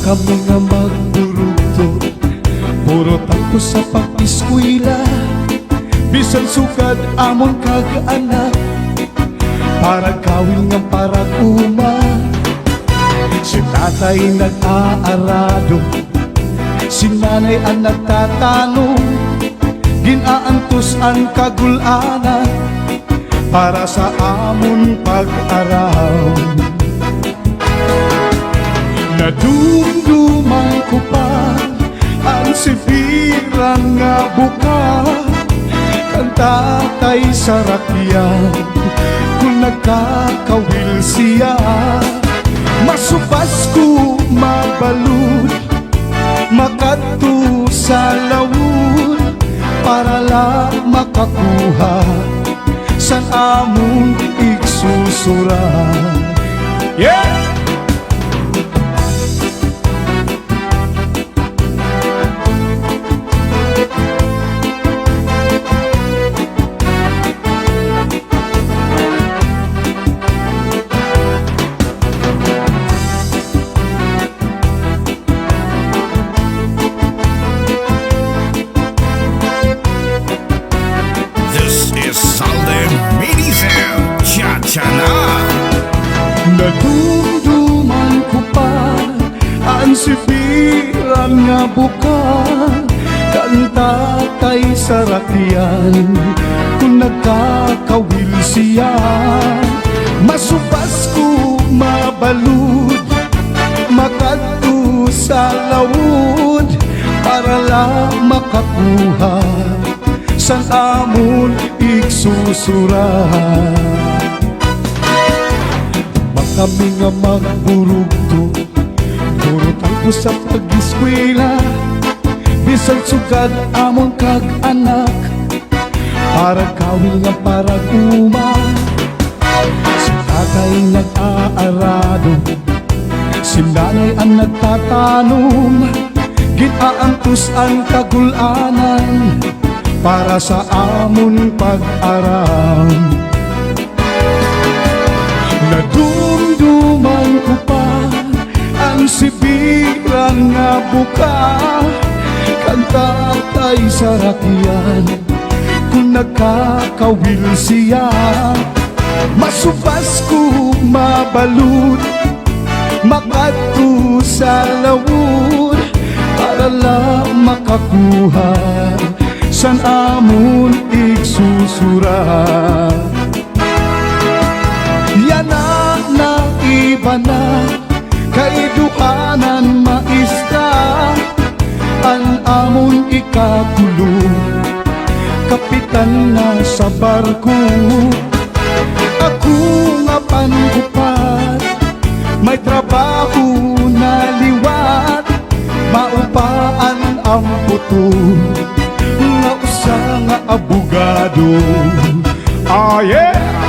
kami nga magburugto, puro tanto sa pag-iskwila. Bisan sugad amon kag-anak, para kawil nga para kuma. Si tatay nag-aarado, si nanay ang nagtatanong, ginaantos ang kagulanan para sa amon pag-araw. Nadumduman ko pa ang sibirang nga buka, ang tatay sa rakyan kung nagkakawil siya. Masupas ko mabalud, makadto sa lawud, para lang makakuha sa among igsusuran. Yeah! Nadumduman ko pa ang sibirang nga buka, kang tatay sa rakyan kung nagkakawil siya. Masupas ko mabalud, makadto sa lawud, para lang makakuha sa amon igsusuran. Kami nga magburugto, puro tayo sa pag-iskwela. Bisan sugad amon kag-anak, para kawil nga para kuma. Si tatay nag-aarado, si nanay ang nagtatanong, ginaantos ang kagulanan para sa amon pag-aram. Nadumduman ko pa ang sibirang nga buka, kang tatay sa rakyan kung nagkakawil siya. Masupas ko mabalud, makadto sa lawud, para lang makakuha sa amon igsusuran. Yana na iba na, kay duhanan maista, ang amon ikakulong, kapitan na sa barko. Ako nga pangupat, may trabaho na liwat, maupaan ang puto, nga usa nga abogado. Ah yeah!